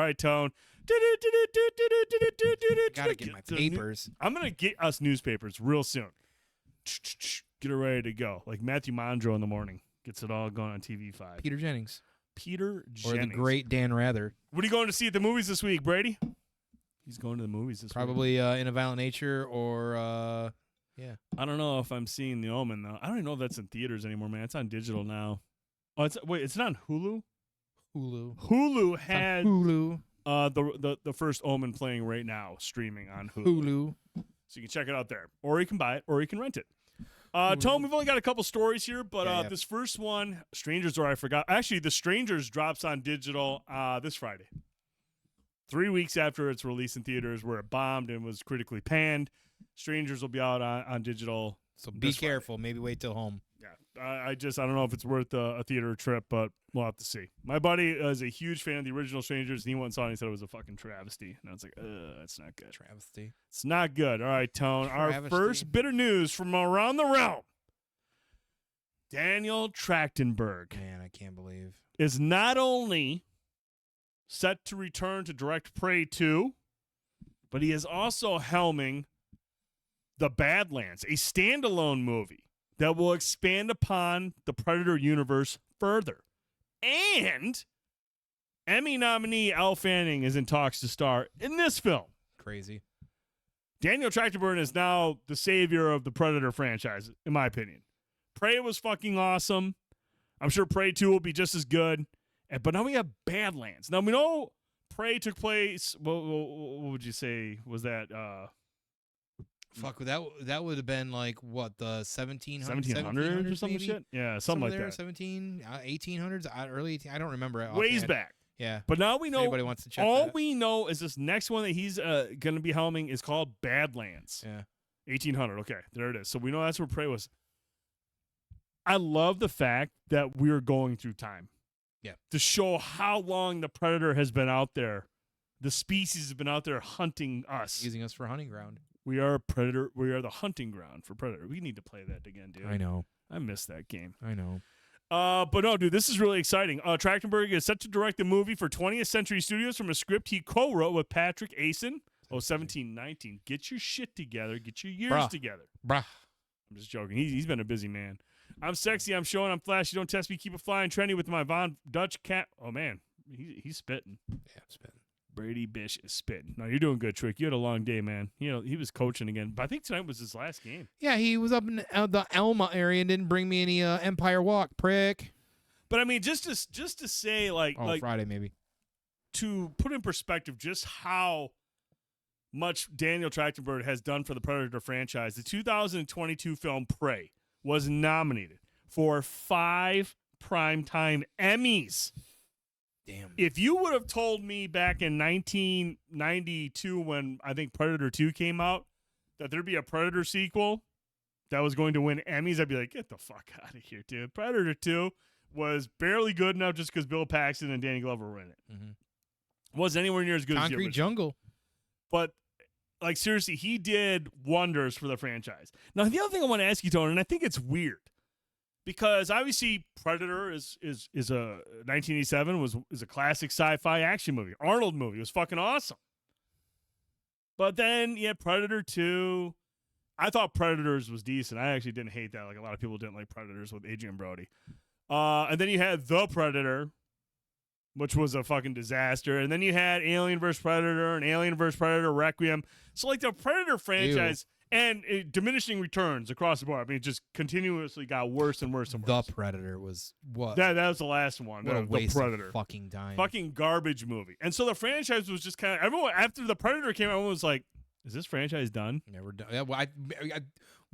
right, Tone. Gotta get my papers. I'm going to get us newspapers real soon. Get it ready to go. Like Matthew Mondro in the morning. Gets it all going on TV5. Peter Jennings. Peter Jennings. Or the great Dan Rather. What are you going to see at the movies this week, Brady? He's going to the movies this week. Probably In a Violent Nature or, yeah. I don't know if I'm seeing The Omen, though. I don't even know if that's in theaters anymore, man. It's on digital now. Oh, it's not on Hulu? Hulu has Hulu. The first Omen playing right now, streaming on Hulu. So you can check it out there. Or you can buy it, or you can rent it. Tom, we've only got a couple stories here, but this first one, Strangers, or I forgot. Actually, The Strangers drops on digital this Friday. 3 weeks after its release in theaters, where it bombed and was critically panned. Strangers will be out on digital. So be careful. Maybe wait till home. Yeah, I don't know if it's worth a theater trip, but we'll have to see. My buddy is a huge fan of the original Strangers, and he went and saw it and he said it was a fucking travesty. And I was like, that's not good. Travesty. It's not good. All right, Tone. Our first bit of news from around the realm. Daniel Trachtenberg. Man, I can't believe. Is not only set to return to direct Prey 2, but he is also helming The Badlands, a standalone movie that will expand upon the Predator universe further. And Emmy nominee Elle is in talks to star in this film. Crazy. Daniel Trachtenberg is now the savior of the Predator franchise, in my opinion. Prey was fucking awesome. I'm sure Prey 2 will be just as good. But now we have Badlands. Now we know Prey took place, what would you say was that? Fuck, that would have been like, what, the 1700s or some shit? Yeah, something like that. 1800s, early, I don't remember. Ways back. Yeah. But now we know, anybody wants to check all that. we know is this next one that he's going to be helming is called Badlands. Yeah. 1800, okay, there it is. So we know that's where Prey was. I love the fact that we're going through time. Yeah. To show how long the Predator has been out there. The species has been out there hunting us. Using us for hunting ground. We are Predator. We are the hunting ground for Predator. We need to play that again, dude. I know. I miss that game. I know. But no, dude, this is really exciting. Trachtenberg is set to direct the movie for 20th Century Studios from a script he co-wrote with Patrick Asen. 1719. Get your shit together. Get your years together. I'm just joking. He's been a busy man. I'm sexy. I'm showing. I'm flashy. Don't test me. Keep it flying. Trendy with my Von Dutch cat. Oh, man. He's spitting. Yeah, I'm spitting. Brady Bish is spitting. No, you're doing good, Trick. You had a long day, man. You know, he was coaching again. But I think tonight was his last game. Yeah, he was up in the Alma area and didn't bring me any Empire Walk, prick. But, I mean, just to say, like Friday maybe. To put in perspective just how much Daniel Trachtenberg has done for the Predator franchise, the 2022 film Prey was nominated for 5 Primetime Emmys. Damn. If you would have told me back in 1992 when I think Predator 2 came out that there'd be a Predator sequel that was going to win Emmys, I'd be like, get the fuck out of here, dude. Predator 2 was barely good enough just because Bill Paxton and Danny Glover were in it. Mm-hmm. Wasn't anywhere near as good as Concrete Jungle. But, like, seriously, he did wonders for the franchise. Now, the other thing I want to ask you, Tony, and I think it's weird, because obviously Predator is a 1987 is a classic sci-fi action movie. Arnold movie. It was fucking awesome. But then you had Predator 2. I thought Predators was decent. I actually didn't hate that. Like a lot of people didn't like Predators with Adrian Brody. And then you had The Predator, which was a fucking disaster. And then you had Alien vs. Predator and Alien vs. Predator Requiem. So like the Predator franchise and diminishing returns across the board. I mean, it just continuously got worse and worse and worse. The Predator was what? That was the last one. What a waste The Predator. of fucking time. Fucking garbage movie. And so the franchise was just kind of, everyone, after The Predator came out, everyone was like, is this franchise done? Never done. Yeah, well,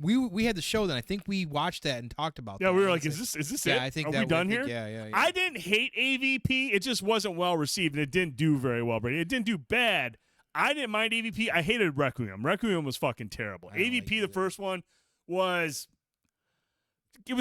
we had the show then. I think we watched that and talked about that. Yeah, we were like, is this it? Yeah, I think Are we done here? Yeah. I didn't hate AVP. It just wasn't well received, and it didn't do very well, Brady. It didn't do bad. I didn't mind AVP. I hated Requiem. Requiem was fucking terrible. AVP, the first one, was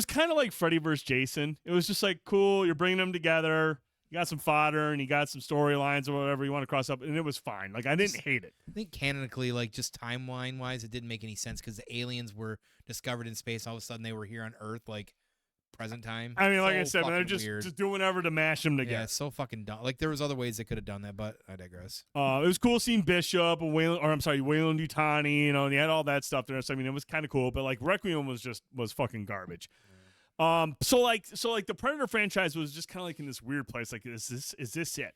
kind of like Freddy vs. Jason. It was just like, cool, you're bringing them together. You got some fodder and you got some storylines or whatever you want to cross up, and it was fine. Like, I didn't hate it. I think canonically, like just timeline-wise, it didn't make any sense because the aliens were discovered in space. All of a sudden, they were here on Earth. Like, present time. I mean, like So I said, man, they're fucking just weird. doing whatever to mash them Yeah, together. it's so fucking dumb. Like there was other ways they could have done that, but I digress. It was cool seeing Bishop and Wayland Yutani, and you had all that stuff there. So I mean, it was kind of cool, but like Requiem was fucking garbage. So like the Predator franchise was just kind of like in this weird place. Like, is this it?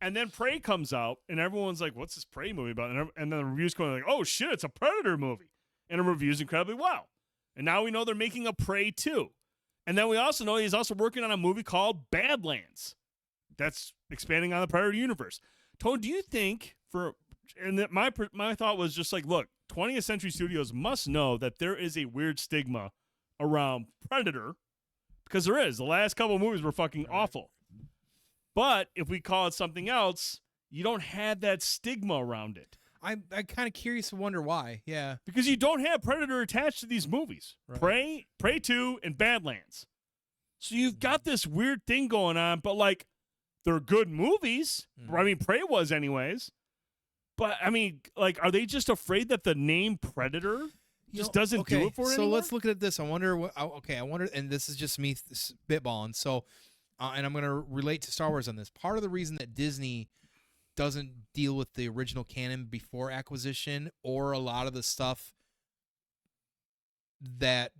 And then Prey comes out, and everyone's like, "What's this Prey movie about?" And then the reviews going like, "Oh shit, it's a Predator movie," and it reviews incredibly well. And now we know they're making a Prey 2. And then we also know he's also working on a movie called Badlands. That's expanding on the Predator universe. Tone, do you think my thought was just like, look, 20th Century Studios must know that there is a weird stigma around Predator, because there is. The last couple of movies were fucking awful. But if we call it something else, you don't have that stigma around it. I'm kind of curious to wonder why. Yeah. Because you don't have Predator attached to these movies. Right. Prey 2, and Badlands. So you've got this weird thing going on, but like, they're good movies. I mean, Prey was anyways. But I mean, like, are they just afraid that the name Predator just doesn't do it for it So anymore? let's look at this. I wonder I wonder, and this is just me spitballing. So, and I'm going to relate to Star Wars on this. Part of the reason that Disney doesn't deal with the original canon before acquisition, or a lot of the stuff that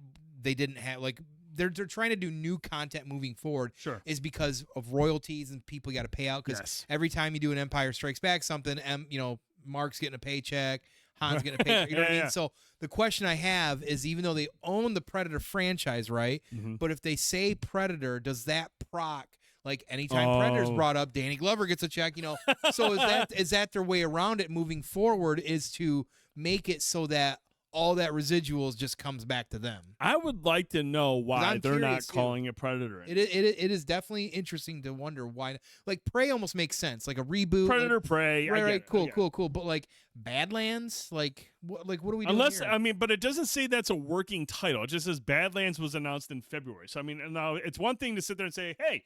they didn't have, like they're trying to do new content moving forward, Sure. is because of royalties and people got to pay out. Because every time you do an Empire Strikes Back something, Mark's getting a paycheck, Han's getting a paycheck. You know what I mean? So the question I have is, even though they own the Predator franchise, right? Mm-hmm. But if they say Predator, does that proc? Like anytime Predator's brought up, Danny Glover gets a check, So is that their way around it moving forward, is to make it so that all that residuals just comes back to them? I would like to know why they're not calling it Predator. It is definitely interesting to wonder why. Like Prey almost makes sense, like a reboot. Predator, like, Prey. Right, cool. But like Badlands, like what are we doing Unless here? I mean, but it doesn't say that's a working title. It just says Badlands was announced in February. So I mean, now it's one thing to sit there and say, hey,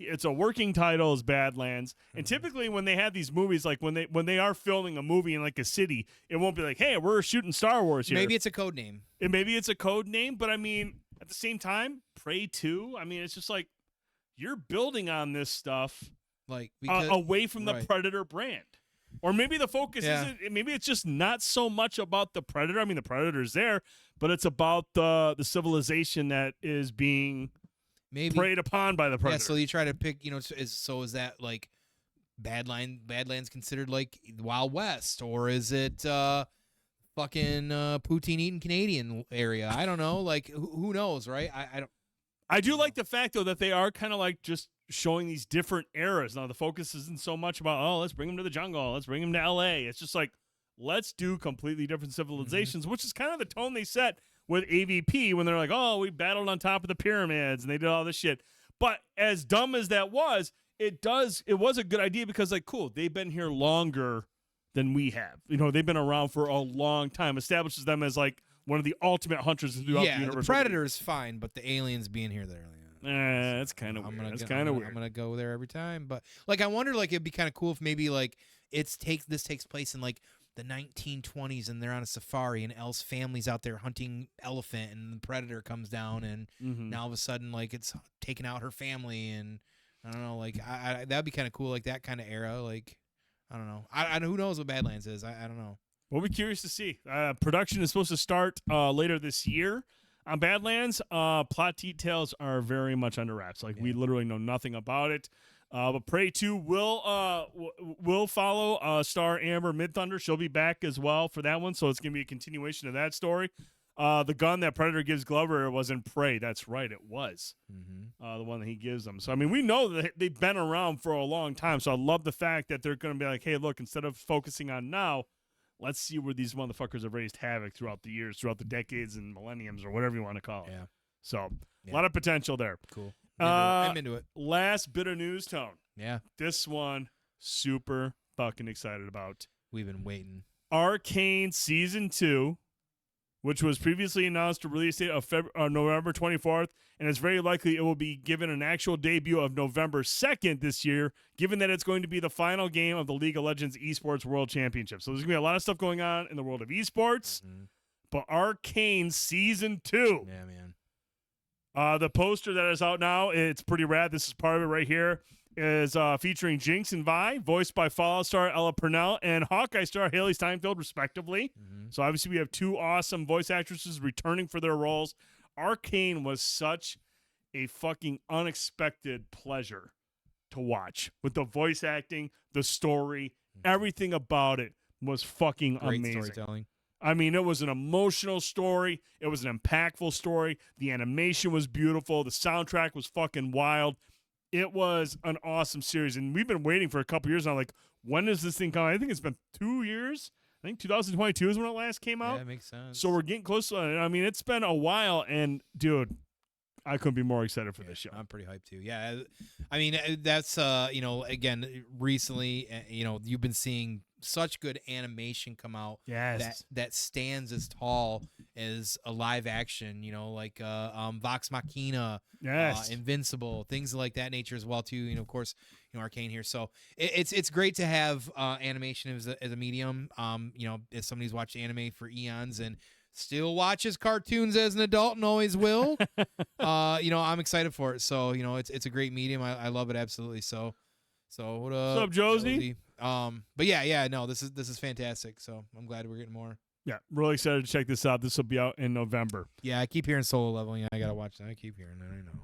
it's a working title is Badlands. And typically when they have these movies, like when they are filming a movie in like a city, it won't be like, hey, we're shooting Star Wars here. Maybe it's a code name. Maybe it's a code name, but I mean, at the same time, Prey 2, I mean, it's just like you're building on this stuff Like away from the Predator brand. Or maybe the focus isn't, maybe it's just not so much about the Predator. I mean, the Predator's there, but it's about the civilization that is being preyed upon by the Predator. Yeah, so you try to pick, is that like Badlands considered like Wild West, or is it fucking poutine eating Canadian area? I don't know. Like who knows, right? I don't. I do like the fact though that they are kind of like just showing these different eras. Now the focus isn't so much about let's bring them to the jungle, let's bring them to LA. It's just like let's do completely different civilizations, which is kind of the tone they set with AVP when they're like, we battled on top of the pyramids and they did all this shit. But as dumb as that was, it was a good idea because like, cool, they've been here longer than we have. They've been around for a long time. Establishes them as like one of the ultimate hunters throughout the universe. The Predator is fine, but the aliens being here, that's kind of weird. That's kind of weird. I'm gonna go there every time, but like I wonder, like it'd be kind of cool if maybe like this takes place in like the 1920s and they're on a safari and Elle's family's out there hunting elephant and the Predator comes down and now all of a sudden like it's taking out her family, and I don't know, like that'd be kind of cool, like that kind of era. Like I don't know. I who knows what Badlands is. I don't know. We'll be curious to see. Production is supposed to start later this year on Badlands. Plot details are very much under wraps. Like we literally know nothing about it. But Prey 2 will follow star Amber Midthunder. She'll be back as well for that one, so it's going to be a continuation of that story. The gun that Predator gives Glover was in Prey. That's right, it was the one that he gives them. So, I mean, we know that they've been around for a long time, so I love the fact that they're going to be like, hey, look, instead of focusing on now, let's see where these motherfuckers have raised havoc throughout the years, throughout the decades and millenniums, or whatever you want to call it. Yeah. So, a lot of potential there. Cool. I'm into it. Last bit of news, Tone. Yeah. This one, super fucking excited about. We've been waiting. Arcane Season 2, which was previously announced to release date of November 24th, and it's very likely it will be given an actual debut of November 2nd this year, given that it's going to be the final game of the League of Legends Esports World Championship. So there's going to be a lot of stuff going on in the world of esports, but Arcane Season 2. Yeah, man. The poster that is out now, it's pretty rad. This is part of it right here. Is featuring Jinx and Vi, voiced by Fallout star Ella Purnell and Hawkeye star Haley Steinfeld, respectively. So obviously we have two awesome voice actresses returning for their roles. Arcane was such a fucking unexpected pleasure to watch with the voice acting, the story, everything about it was fucking Great amazing. storytelling. I mean, it was an emotional story. It was an impactful story. The animation was beautiful. The soundtrack was fucking wild. It was an awesome series, and we've been waiting for a couple years now. Like, when does this thing come out? I think it's been 2 years. I think 2022 is when it last came out. Yeah, that makes sense. So we're getting close to it. I mean, it's been a while, and dude, I couldn't be more excited for this show. I'm pretty hyped too. Yeah, I mean that's again recently you've been seeing such good animation come out. Yes. That stands as tall as a live action. Like Vox Machina. Yes. Invincible, things like that nature as well too. Of course, Arcane here. So it's great to have animation as a medium. As somebody who's watched anime for eons and still watches cartoons as an adult and always will. I'm excited for it. So it's a great medium. I love it absolutely. So what What's up, Josie? But yeah, no, this is fantastic. So I'm glad we're getting more. Yeah, really excited to check this out. This will be out in November. Yeah, I keep hearing Solo Leveling. I gotta watch that. I keep hearing that. I know.